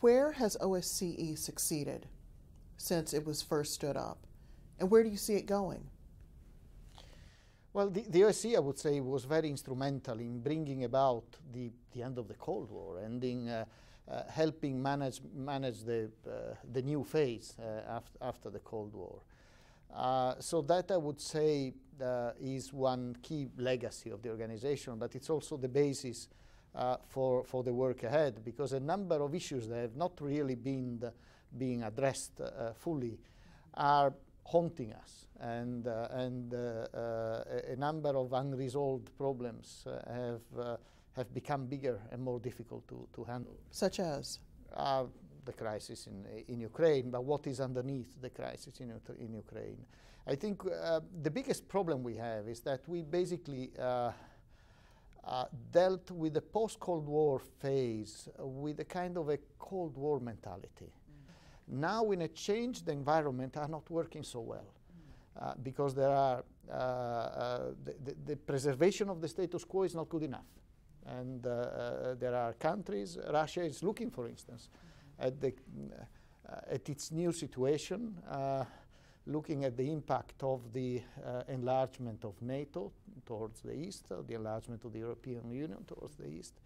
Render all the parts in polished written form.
Where has OSCE succeeded since it was first stood up? And where do you see it going? Well, the OSCE, I would say, was very instrumental in bringing about the end of the Cold War, helping manage the new phase after the Cold War. So that, I would say, is one key legacy of the organization, but it's also the basis for the work ahead, because a number of issues that have not really been being addressed fully are haunting us, and a number of unresolved problems have become bigger and more difficult to handle. Such as? The crisis in Ukraine, but what is underneath the crisis in Ukraine. I think the biggest problem we have is that we basically dealt with the post-Cold War phase with a kind of a Cold War mentality. Now, in a changed environment, are not working so well because there are the preservation of the status quo is not good enough, and there are countries. Russia is looking, for instance, at its new situation, looking at the impact of the enlargement of NATO towards the east, the enlargement of the European Union towards the east.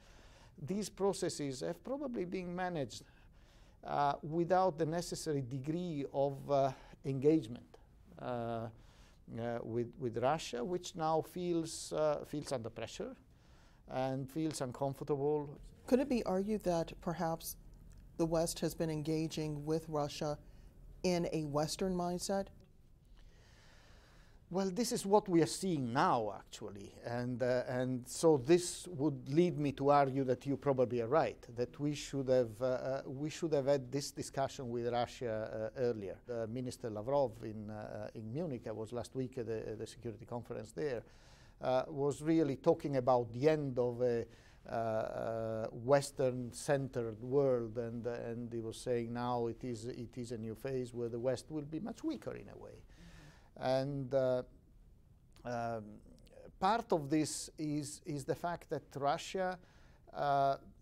These processes have probably been managed without the necessary degree of engagement with Russia, which now feels under pressure and feels uncomfortable. Could it be argued that perhaps the West has been engaging with Russia in a Western mindset? Well, this is what we are seeing now, actually, and so this would lead me to argue that you probably are right, that we should have had this discussion with Russia earlier. Minister Lavrov in Munich, I was last week at the security conference there, was really talking about the end of a Western-centered world, and he was saying now it is a new phase where the West will be much weaker in a way. And part of this is the fact that Russia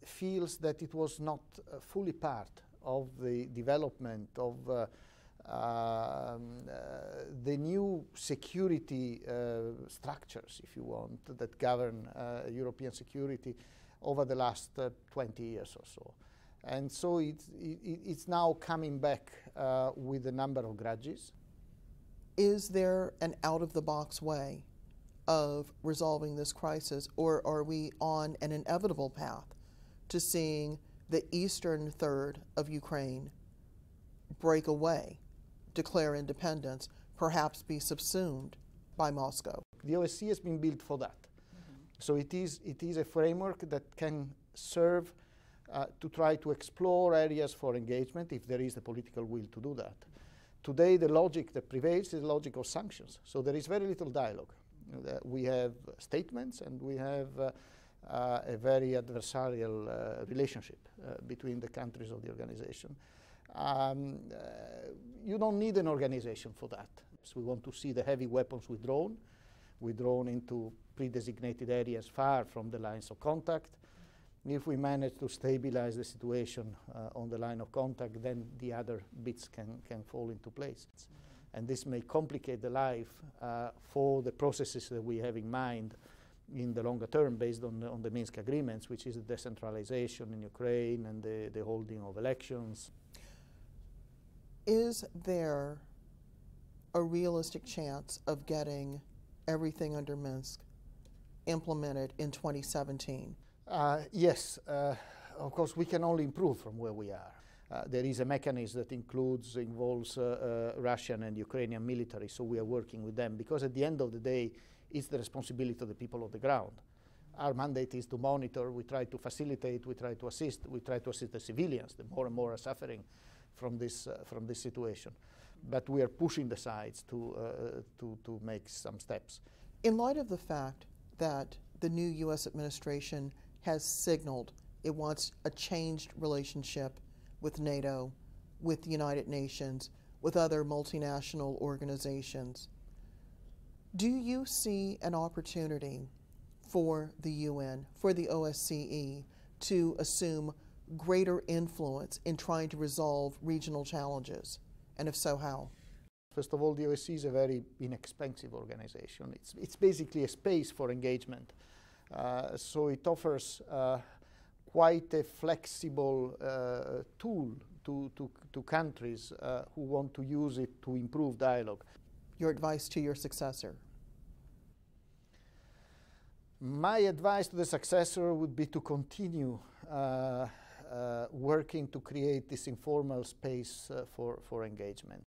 feels that it was not fully part of the development of the new security structures, if you want, that govern European security over the last 20 years or so. And so it's now coming back with a number of grudges. Is there an out-of-the-box way of resolving this crisis, or are we on an inevitable path to seeing the eastern third of Ukraine break away, declare independence, perhaps be subsumed by Moscow? The OSCE has been built for that. So it is a framework that can serve to try to explore areas for engagement if there is the political will to do that. Today, the logic that prevails is the logic of sanctions. So there is very little dialogue. We have statements, and we have a very adversarial relationship between the countries of the organization. You don't need an organization for that. So we want to see the heavy weapons withdrawn into pre-designated areas far from the lines of contact. If we manage to stabilize the situation on the line of contact, then the other bits can fall into place. And this may complicate the life for the processes that we have in mind in the longer term based on the Minsk agreements, which is the decentralization in Ukraine and the holding of elections. Is there a realistic chance of getting everything under Minsk implemented in 2017? Yes, of course we can only improve from where we are. There is a mechanism that involves Russian and Ukrainian military, so we are working with them, because at the end of the day it's the responsibility of the people on the ground. Our mandate is to monitor, we try to facilitate, we try to assist the civilians. The more and more are suffering from this situation. But we are pushing the sides to make some steps. In light of the fact that the new U.S. administration has signaled it wants a changed relationship with NATO, with the United Nations, with other multinational organizations, do you see an opportunity for the UN, for the OSCE, to assume greater influence in trying to resolve regional challenges? And if so, how? First of all, the OSCE is a very inexpensive organization. It's basically a space for engagement. So it offers quite a flexible tool to countries who want to use it to improve dialogue. Your advice to your successor? My advice to the successor would be to continue working to create this informal space for engagement.